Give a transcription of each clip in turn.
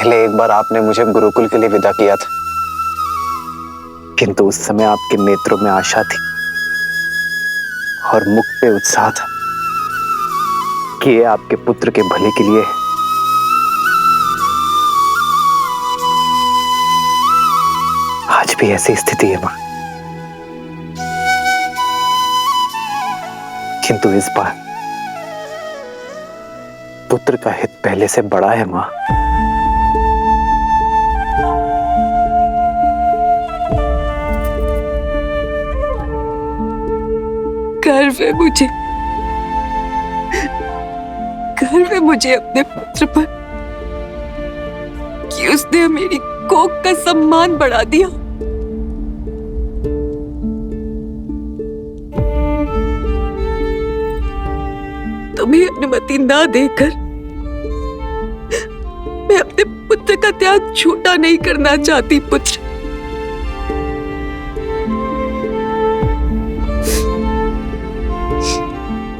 पहले एक बार आपने मुझे गुरुकुल के लिए विदा किया था, किंतु उस समय आपके नेत्रों में आशा थी और मुख पे उत्साह था कि ये आपके पुत्र के भले के लिए है। आज भी ऐसी स्थिति है मां, किंतु इस बार पुत्र का हित पहले से बड़ा है मां। गर्व है मुझे अपने पुत्र पर कि उसने मेरी कोख का सम्मान बढ़ा दिया। तुम्हें अनुमति ना देकर मैं अपने पुत्र का त्याग छोटा नहीं करना चाहती पुत्र।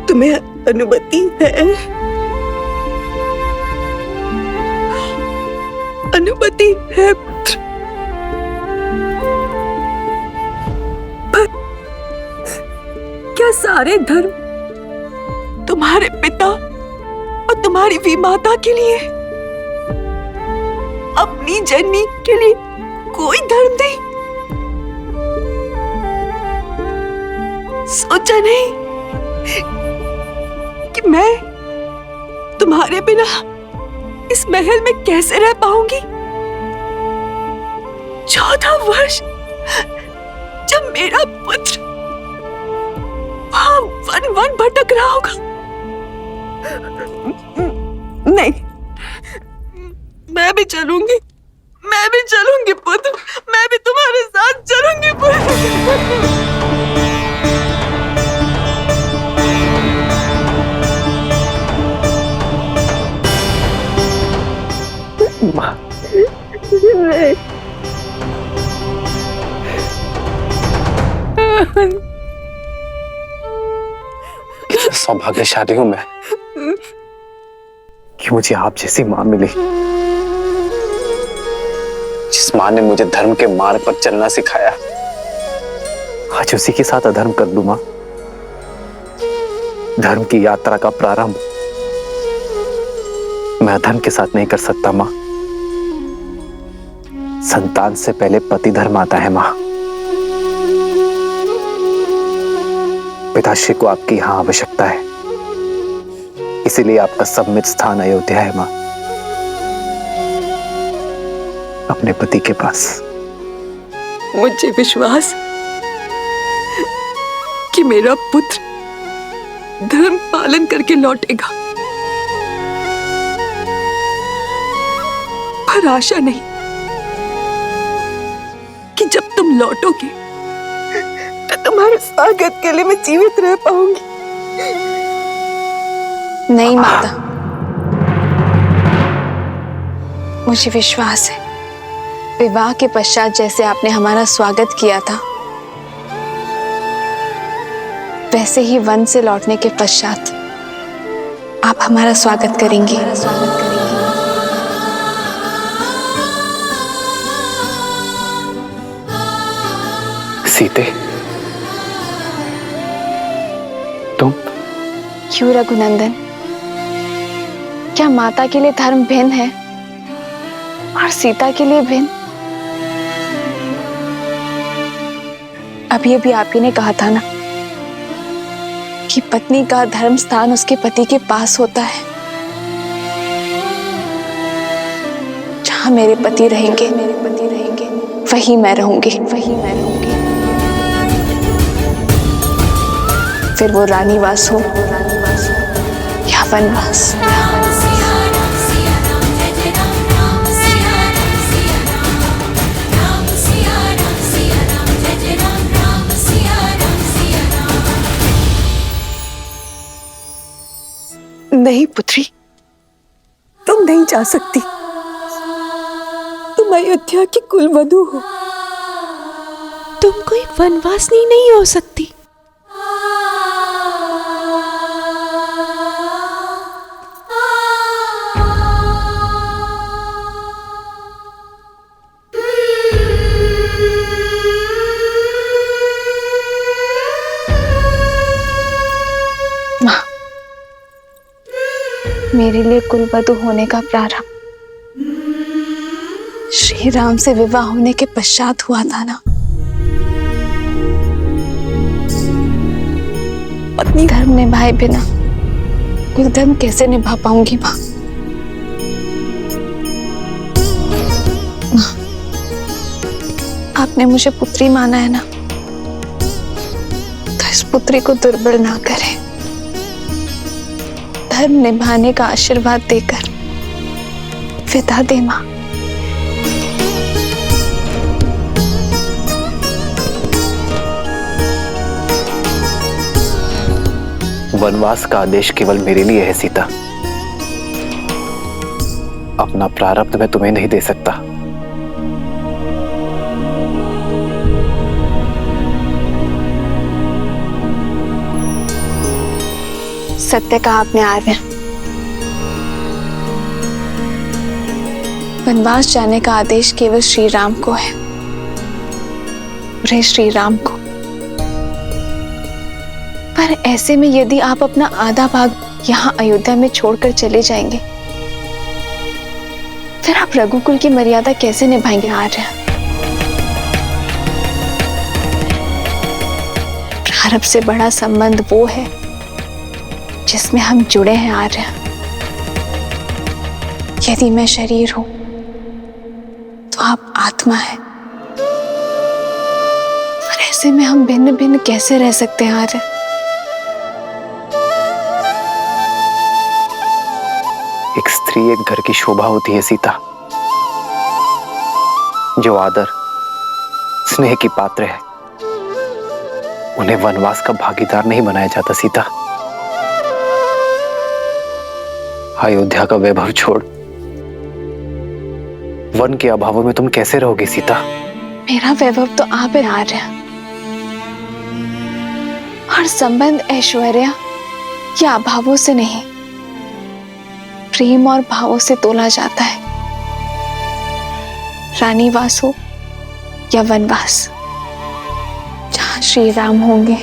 तुम्हें अनुमति है, अनुमति है पुत्र, पर क्या सारे धर्म तुम्हारे पिता और तुम्हारी विमाता के लिए, अपनी जननी के लिए कोई धर्म नहीं? सोचा नहीं कि मैं तुम्हारे बिना इस महल में कैसे रह पाऊंगी? 14 वर्ष जब मेरा पुत्र वहां वन वन भटक रहा होगा। नहीं, मैं भी चलूंगी पुत्र, मैं भी तुम्हारे साथ चलूंगी पुत्र। मां, कितना सौभाग्यशाली हूं मैं कि मुझे आप जैसी मां मिली, जिस मां ने मुझे धर्म के मार्ग पर चलना सिखाया। आज उसी के साथ अधर्म कर दूं मां। धर्म की यात्रा का प्रारंभ मैं अधर्म के साथ नहीं कर सकता मां। संतान से पहले पति धर्म आता है मां। पिताश्री को आपकी यहां आवश्यकता है, इसीलिए आपका सम्मित स्थान अयोध्या है मां, अपने पति के पास। मुझे विश्वास कि मेरा पुत्र धर्म पालन करके लौटेगा, पर आशा नहीं कि जब तुम लौटोगे तो तुम्हारे स्वागत के लिए मैं जीवित रह पाऊंगी। नहीं माता, मुझे विश्वास है विवाह के पश्चात जैसे आपने हमारा स्वागत किया था, वैसे ही वन से लौटने के पश्चात आप हमारा स्वागत करेंगे। सीते, तुम? क्यों रघुनंदन, क्या माता के लिए धर्म भिन्न है और सीता के लिए भिन्न? अभी आप ही ने कहा था ना कि पत्नी का धर्म स्थान उसके पति के पास होता है। जहां मेरे पति रहेंगे वहीं मैं रहूंगी। फिर वो रानीवास हो या वनवास। नहीं पुत्री, तुम नहीं जा सकती। तुम अयोध्या की कुलवधू हो, तुम कोई वनवासिनी नहीं हो सकती। मेरे लिए कुलवधू होने का प्रारंभ श्री राम से विवाह होने के पश्चात हुआ था ना। पत्नी धर्म निभाए बिना कुल धर्म कैसे निभा पाऊंगी माँ? आपने मुझे पुत्री माना है ना, तो इस पुत्री को दुर्बल ना करें। धर्म निभाने का आशीर्वाद देकर विदा दे माँ। वनवास का आदेश केवल मेरे लिए है सीता। अपना प्रारब्ध मैं तुम्हें नहीं दे सकता। सत्य कहा आपने आर्य। वनवास जाने का आदेश केवल श्री राम को है, रे श्री राम को। पर ऐसे में यदि आप अपना आधा भाग यहाँ अयोध्या में छोड़कर चले जाएंगे, फिर आप रघुकुल की मर्यादा कैसे निभाएंगे आर्य? प्रारब्ध से बड़ा संबंध वो है जिसमें हम जुड़े हैं आर्य। यदि मैं शरीर हूं तो आप आत्मा है, और ऐसे में हम भिन्न भिन्न कैसे रह सकते हैं आर्य? एक स्त्री एक घर की शोभा होती है सीता। जो आदर स्नेह की पात्र है, उन्हें वनवास का भागीदार नहीं बनाया जाता सीता। अयोध्या का वैभव छोड़ वन के अभावों में तुम कैसे रहोगे सीता? मेरा वैभव तो आप है आर्य। हर संबंध ऐश्वर्य या अभावों से नहीं, प्रेम और भावों से तोला जाता है। रानी वास हो या वनवास, जहां श्री राम होंगे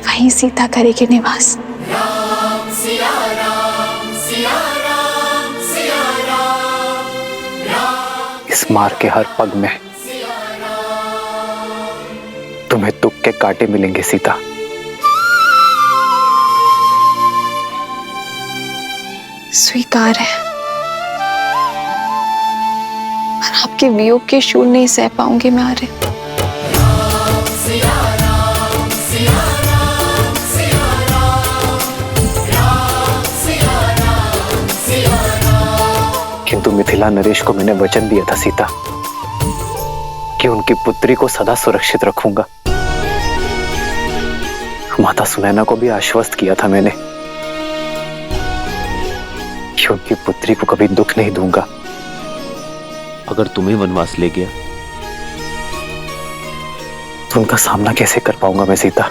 वहीं सीता करेगी निवास। राम सिया राम सिया राम सिया राम राम। इस मार के हर पग में तुम्हें तुक के कांटे मिलेंगे सीता। स्वीकार है, पर आपके वियोग के शूल नहीं सह पाऊंगी मैं आर्य। किंतु मिथिला नरेश को मैंने वचन दिया था सीता कि उनकी पुत्री को सदा सुरक्षित रखूंगा। माता सुनैना को भी आश्वस्त किया था मैंने कि उनकी पुत्री को कभी दुख नहीं दूंगा। अगर तुम्हें वनवास ले गया तो उनका सामना कैसे कर पाऊंगा मैं सीता?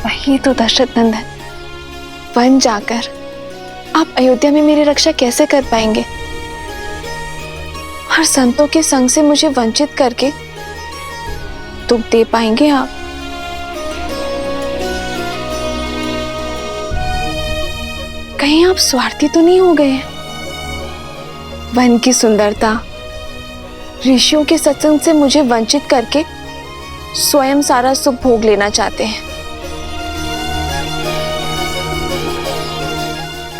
वही तो दशरथ नंदन, वन जाकर आप अयोध्या में मेरी रक्षा कैसे कर पाएंगे? और संतों के संग से मुझे वंचित करके दुख दे पाएंगे आप? कहीं आप स्वार्थी तो नहीं हो गए हैं? वन की सुंदरता, ऋषियों के सत्संग से मुझे वंचित करके स्वयं सारा सुख भोग लेना चाहते हैं।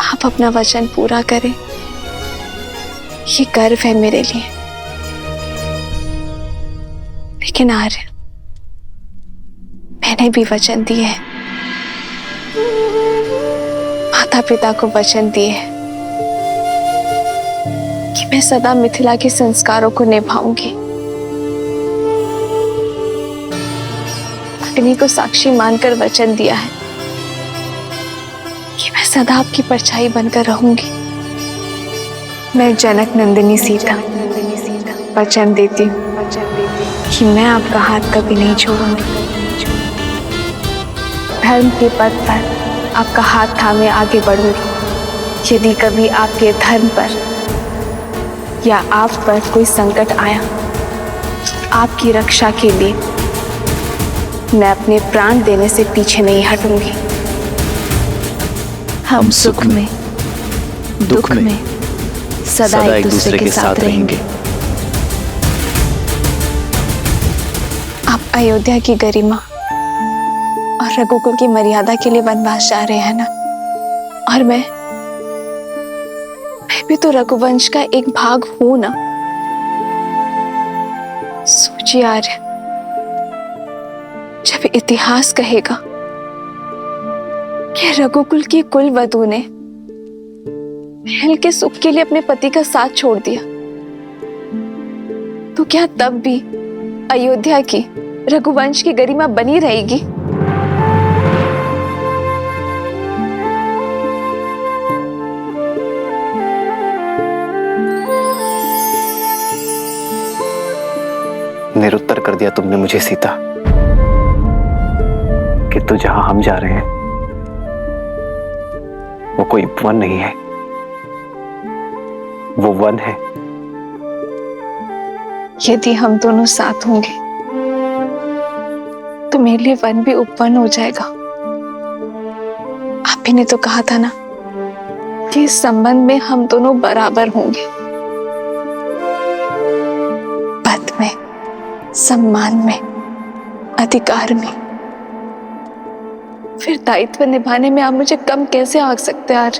आप अपना वचन पूरा करें, ये गर्व है मेरे लिए। लेकिन आर्य, मैंने भी वचन दिए हैं, माता पिता को वचन दिए हैं कि मैं सदा मिथिला के संस्कारों को निभाऊंगी। अग्नि को साक्षी मानकर वचन दिया है कि मैं सदा आपकी परछाई बनकर रहूंगी। मैं जनक नंदिनी सीता वचन देती हूँ कि मैं आपका हाथ कभी नहीं छोड़ूंगी। धर्म के पथ पर आपका हाथ थामे आगे बढ़ूंगी। यदि कभी आपके धर्म पर या आप पर कोई संकट आया, आपकी रक्षा के लिए मैं अपने प्राण देने से पीछे नहीं हटूंगी। हम सुख में दुख में सदा एक दूसरे के साथ रहेंगे। आप अयोध्या की गरिमा और रघुकुल की मर्यादा के लिए वनवास जा रहे हैं ना, और मैं भी तो रघुवंश का एक भाग हूं ना। सोचिए आर्य, जब इतिहास कहेगा कि रघुकुल की कुल वधू ने महल के सुख के लिए अपने पति का साथ छोड़ दिया, तो क्या तब भी अयोध्या की रघुवंश की गरिमा बनी रहेगी? निरुत्तर कर दिया तुमने मुझे सीता, कि तू जहां हम जा रहे हैं वो कोई वन नहीं है, वो वन है। यदि हम दोनों साथ होंगे तो मेरे लिए वन भी उपवन हो जाएगा। आप ही ने तो कहा था ना कि इस संबंध में हम दोनों बराबर होंगे, पद में, सम्मान में, अधिकार में। फिर दायित्व निभाने में आप मुझे कम कैसे आंक सकते हैं?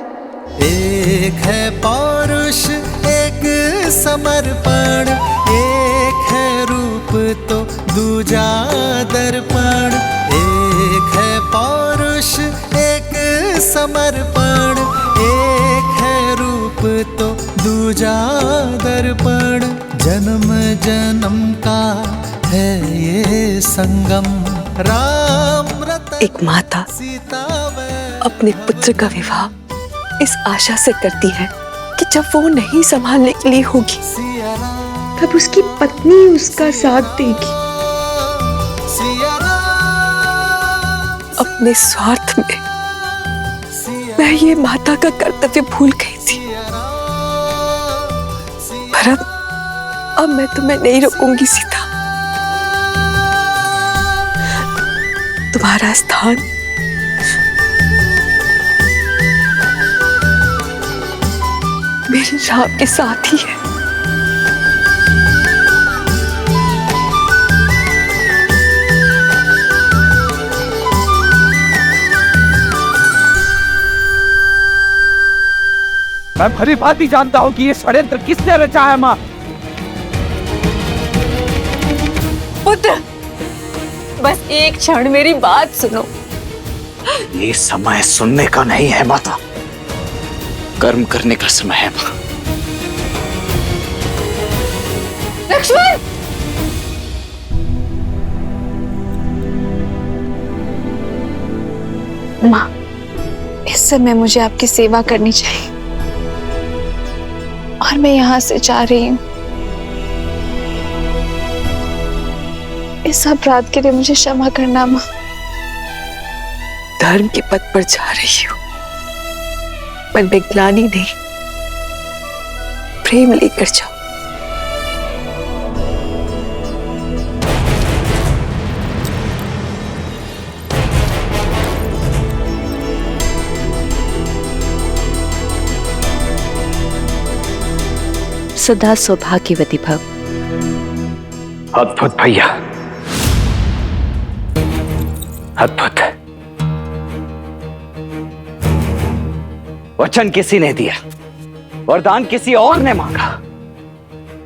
एक है पौरुष, एक समर्पण, एक है रूप तो दूजा दर्पण। एक है पौरुष, एक समर्पण, एक है रूप तो दूजा दर्पण। जन्म जन्म का है ये संगम, राम रतन एक माता सीता अपने पुत्र का विवाह इस आशा से करती है कि जब वो नहीं संभालने के लिए होगी तब उसकी पत्नी उसका साथ देगी। अपने स्वार्थ में मैं ये माता का कर्तव्य भूल गई थी, पर अब मैं तुम्हें नहीं रोकूंगी सीता। तुम्हारा स्थान मेरे राम के साथ ही है। मैं भली भांति जानता हूं कि ये षड्यंत्र किसने रचा है। मां, पुत्र, बस एक क्षण मेरी बात सुनो। ये समय सुनने का नहीं है माता, कर्म करने का समय है मां। लक्ष्मण! माँ, इस समय मुझे आपकी सेवा करनी चाहिए और मैं यहाँ से जा रही हूँ। इस अपराध के लिए मुझे क्षमा करना माँ। धर्म के पथ पर जा रही हूँ, पर मैं ग्लानि नहीं, प्रेम लेकर जाओ। सदा सौभाग्यवती भव। अद्भुत भैया, अद्भुत। वचन किसी ने दिया, वरदान किसी और ने मांगा,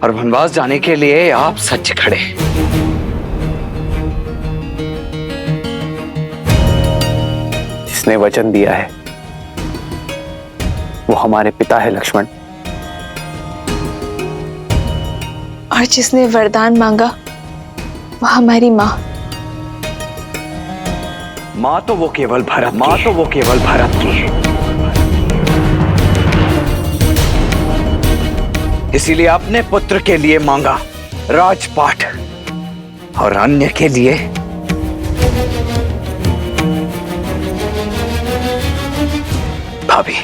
और वनवास जाने के लिए आप सच खड़े। जिसने वचन दिया है वो हमारे पिता है लक्ष्मण, और जिसने वरदान मांगा वो हमारी माँ। माँ तो वो केवल भरत की है। इसीलिए अपने पुत्र के लिए मांगा राजपाट, और अन्य के लिए भाभी।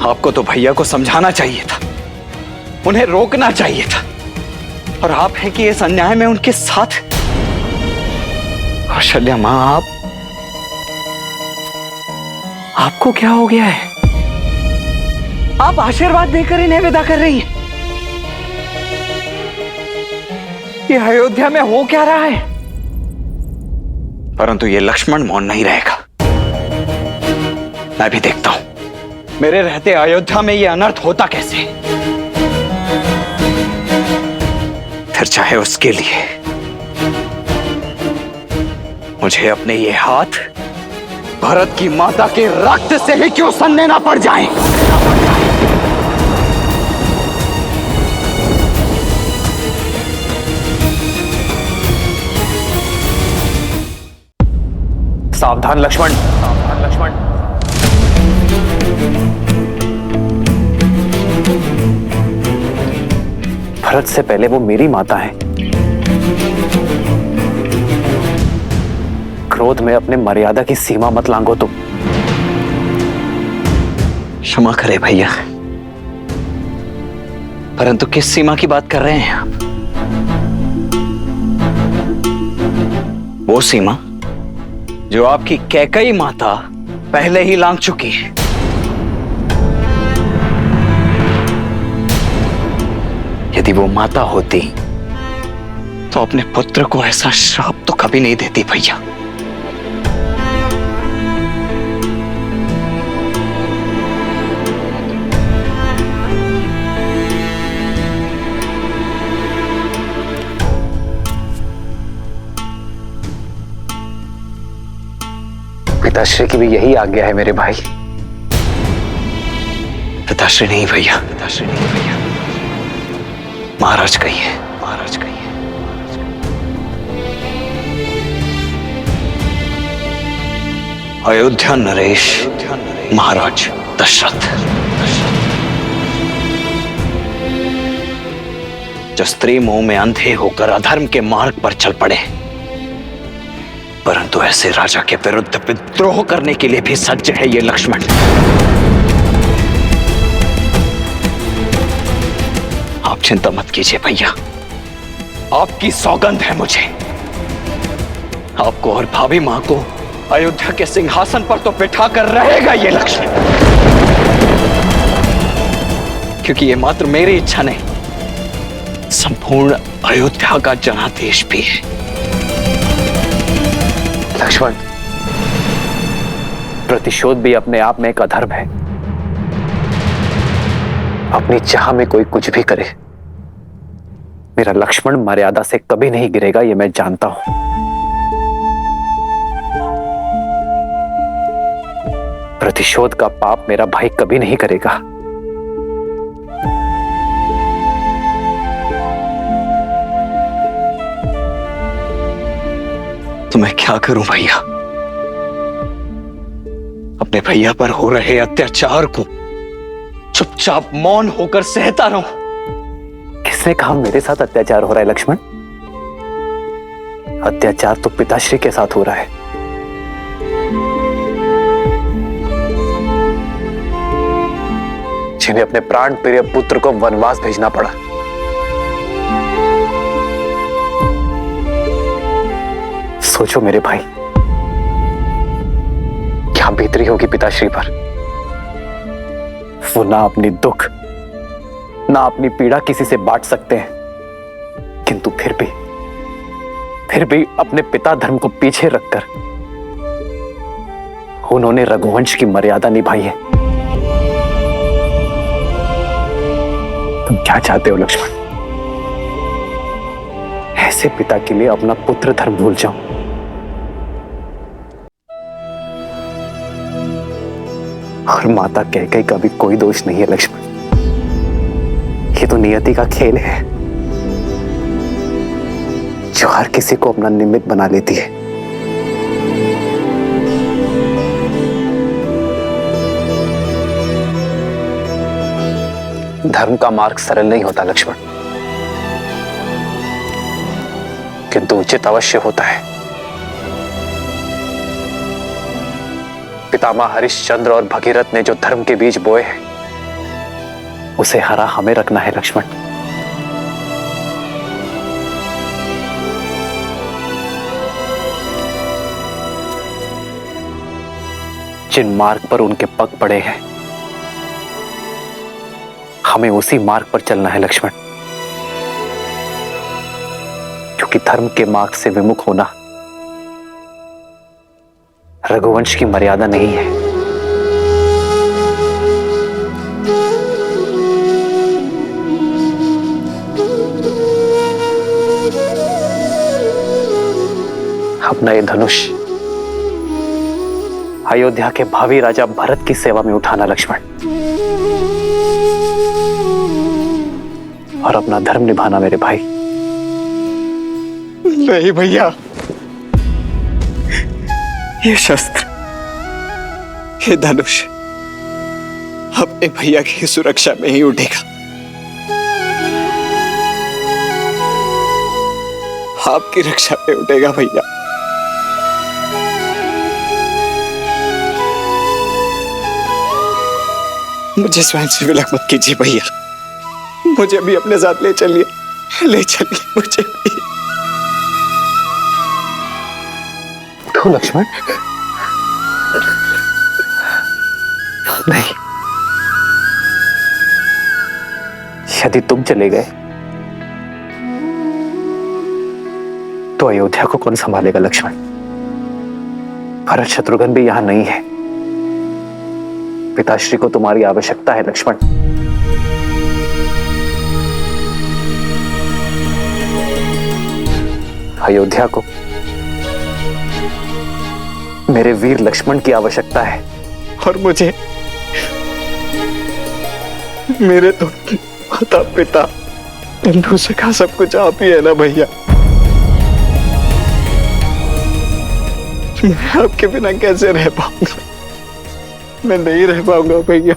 आपको तो भैया को समझाना चाहिए था, उन्हें रोकना चाहिए था, और आप है कि इस अन्याय में उनके साथ। कौशल्या मां, आपको क्या हो गया है? आप आशीर्वाद देकर इन्हें विदा कर रही हैं। ये अयोध्या में हो क्या रहा है? परंतु ये लक्ष्मण मौन नहीं रहेगा। मैं भी देखता हूं मेरे रहते अयोध्या में ये अनर्थ होता कैसे। फिर चाहे उसके लिए मुझे अपने ये हाथ भरत की माता के रक्त से ही क्यों सनने ना पड़ जाएं। सावधान लक्ष्मण, सावधान लक्ष्मण। भरत से पहले वो मेरी माता है। क्रोध में अपने मर्यादा की सीमा मत लांघो तुम। क्षमा करे भैया, परंतु किस सीमा की बात कर रहे हैं आप? वो सीमा जो आपकी कैकई माता पहले ही लांघ चुकी है। यदि वो माता होती तो अपने पुत्र को ऐसा श्राप तो कभी नहीं देती भैया। पिताश्री की भी यही आज्ञा है मेरे भाई। पिताश्री नहीं भैया, पिताश्री नहीं भैया, महाराज कही है, महाराज कही है। अयोध्या नरेश महाराज दशरथ। जो स्त्री मोह में अंधे होकर अधर्म के मार्ग पर चल पड़े, परंतु ऐसे राजा के विरुद्ध विद्रोह करने के लिए भी सज्ज है ये लक्ष्मण। आप चिंता मत कीजिए भैया, आपकी सौगंध है मुझे। आपको और भाभी मां को अयोध्या के सिंहासन पर तो बिठा कर रहेगा ये लक्ष्मण, क्योंकि ये मात्र मेरी इच्छा नहीं, संपूर्ण अयोध्या का जनादेश भी है। लक्ष्मण, प्रतिशोध भी अपने आप में एक अधर्म है। अपनी चाह में कोई कुछ भी करे, मेरा लक्ष्मण मर्यादा से कभी नहीं गिरेगा, ये मैं जानता हूं। प्रतिशोध का पाप मेरा भाई कभी नहीं करेगा। तो मैं क्या करूं भैया? अपने भैया पर हो रहे अत्याचार को चुपचाप मौन होकर सहता रहूं? किसने कहा मेरे साथ अत्याचार हो रहा है लक्ष्मण? अत्याचार तो पिताश्री के साथ हो रहा है। जिन्हें अपने प्राण प्रिय पुत्र को वनवास भेजना पड़ा। सोचो मेरे भाई, क्या बीतरी होगी पिताश्री पर। वो ना अपनी दुख ना अपनी पीड़ा किसी से बांट सकते हैं, किंतु फिर भी अपने पिता धर्म को पीछे रखकर उन्होंने रघुवंश की मर्यादा निभाई है। तुम क्या चाहते हो लक्ष्मण? ऐसे पिता के लिए अपना पुत्र धर्म भूल जाओ? और माता कैकेयी का भी कोई दोष नहीं है लक्ष्मण। ये तो नियति का खेल है जो हर किसी को अपना निमित्त बना लेती है। धर्म का मार्ग सरल नहीं होता लक्ष्मण, किंतु उचित अवश्य होता है। पितामह हरिश्चंद्र और भगीरथ ने जो धर्म के बीज बोए हैं, उसे हरा हमें रखना है लक्ष्मण। जिन मार्ग पर उनके पग पड़े हैं, हमें उसी मार्ग पर चलना है लक्ष्मण, क्योंकि धर्म के मार्ग से विमुख होना रघुवंश की मर्यादा नहीं है। अपना ये धनुष अयोध्या के भावी राजा भरत की सेवा में उठाना लक्ष्मण, और अपना धर्म निभाना मेरे भाई। नहीं भैया, ये शस्त्र, ये धनुष अपने भैया की सुरक्षा में ही उठेगा। आपकी रक्षा में उठेगा भैया। मुझे स्वयं से विलक मत कीजिए भैया, मुझे भी अपने साथ ले चलिए, ले चलिए मुझे भी। तो लक्ष्मण नहीं, यदि तुम चले गए तो अयोध्या को कौन संभालेगा लक्ष्मण? भरत शत्रुघ्न भी यहां नहीं है। पिताश्री को तुम्हारी आवश्यकता है लक्ष्मण। अयोध्या को मेरे वीर लक्ष्मण की आवश्यकता है। और मुझे मेरे तो माता पिता बंधु सखा सब कुछ आप ही है ना भैया। मैं आपके बिना कैसे रह पाऊंगा? मैं नहीं रह पाऊंगा भैया।